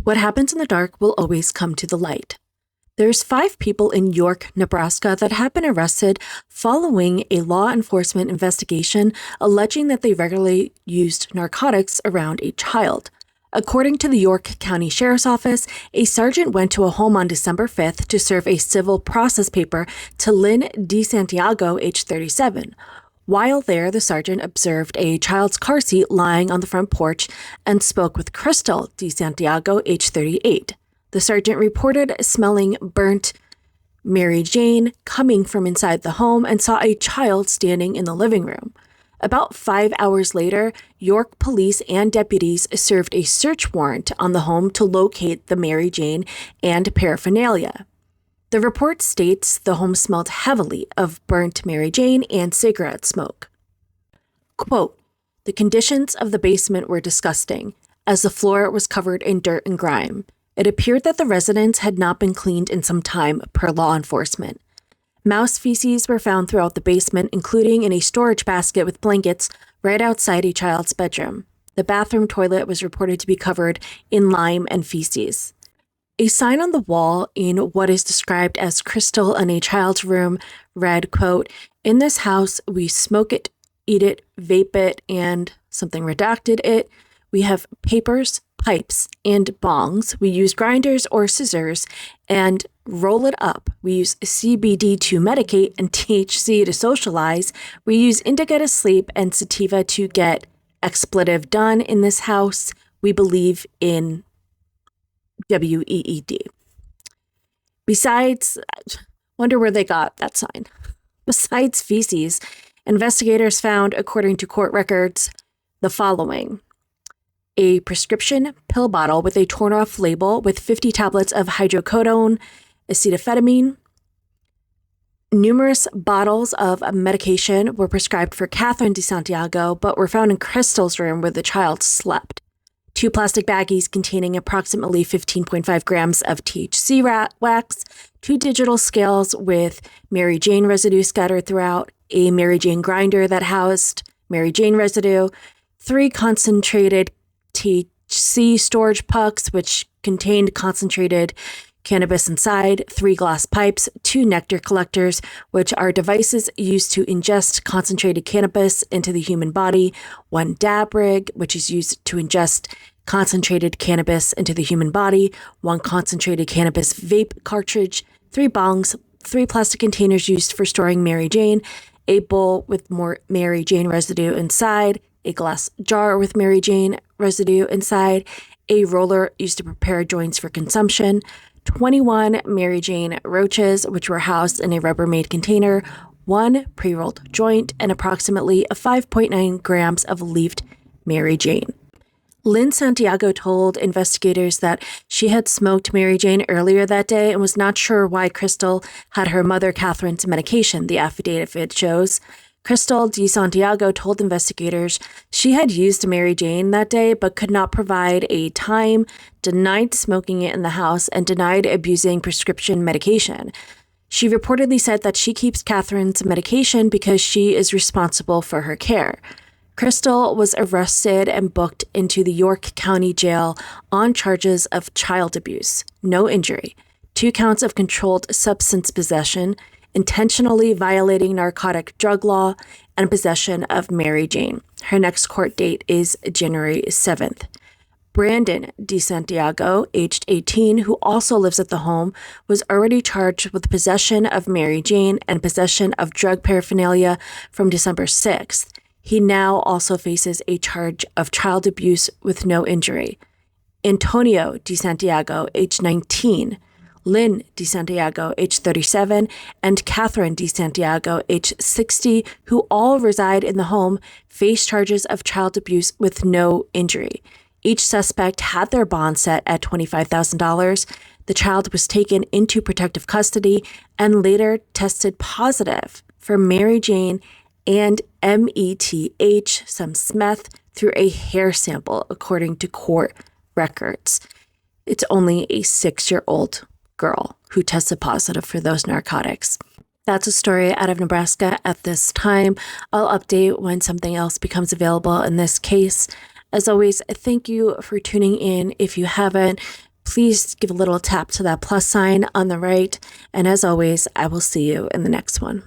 What happens in the dark will always come to the light. There's 5 people in York, Nebraska that have been arrested following a law enforcement investigation alleging that they regularly used narcotics around a child. According to the York County Sheriff's Office, a sergeant went to a home on December 5th to serve a civil process paper to Lynn DeSantiago, age 37. While there, the sergeant observed a child's car seat lying on the front porch and spoke with Crystal DeSantiago, age 38. The sergeant reported smelling burnt Mary Jane coming from inside the home and saw a child standing in the living room. About 5 hours later, York police and deputies served a search warrant on the home to locate the Mary Jane and paraphernalia. The report states the home smelled heavily of burnt Mary Jane and cigarette smoke. Quote, "The conditions of the basement were disgusting, as the floor was covered in dirt and grime. It appeared that the residence had not been cleaned in some time, per law enforcement. Mouse feces were found throughout the basement, including in a storage basket with blankets right outside a child's bedroom. The bathroom toilet was reported to be covered in lime and feces." A sign on the wall in what is described as Crystal in a child's room read, quote, "In this house, we smoke it, eat it, vape it, and something redacted it. We have papers, pipes, and bongs. We use grinders or scissors and roll it up. We use CBD to medicate and THC to socialize. We use indica to sleep and sativa to get expletive done in this house. We believe in WEED." Besides, wonder where they got that sign. Besides feces, investigators found, according to court records, the following: a prescription pill bottle with a torn-off label with 50 tablets of hydrocodone, acetaminophen. Numerous bottles of medication were prescribed for Catherine DeSantiago, but were found in Crystal's room where the child slept. 2 plastic baggies containing approximately 15.5 grams of THC wax, 2 digital scales with Mary Jane residue scattered throughout, a Mary Jane grinder that housed Mary Jane residue, 3 concentrated THC storage pucks, which contained concentrated cannabis inside, 3 glass pipes, 2 nectar collectors, which are devices used to ingest concentrated cannabis into the human body, 1 dab rig, which is used to ingest concentrated cannabis into the human body, 1 concentrated cannabis vape cartridge, 3 bongs, 3 plastic containers used for storing Mary Jane, a bowl with more Mary Jane residue inside, a glass jar with Mary Jane residue inside, a roller used to prepare joints for consumption, 21 Mary Jane roaches, which were housed in a Rubbermaid container, 1 pre-rolled joint, and approximately 5.9 grams of leafed Mary Jane. Lynn Santiago told investigators that she had smoked Mary Jane earlier that day and was not sure why Crystal had her mother Catherine's medication, the affidavit shows. Crystal DeSantiago told investigators she had used Mary Jane that day but could not provide a time, denied smoking it in the house, and denied abusing prescription medication. She reportedly said that she keeps Catherine's medication because she is responsible for her care. Crystal was arrested and booked into the York County Jail on charges of child abuse, no injury, 2 counts of controlled substance possession, intentionally violating narcotic drug law, and possession of Mary Jane. Her next court date is January 7th. Brandon DeSantiago, aged 18, who also lives at the home, was already charged with possession of Mary Jane and possession of drug paraphernalia from December 6th. He now also faces a charge of child abuse with no injury. Antonio DeSantiago, age 19, Lynn DeSantiago, age 37, and Catherine DeSantiago, age 60, who all reside in the home, face charges of child abuse with no injury. Each suspect had their bond set at $25,000. The child was taken into protective custody and later tested positive for Mary Jane and METH, some meth, through a hair sample, according to court records. It's only a 6-year-old girl who tested positive for those narcotics. That's a story out of Nebraska at this time. I'll update when something else becomes available in this case. As always, thank you for tuning in. If you haven't, please give a little tap to that plus sign on the right. And as always, I will see you in the next one.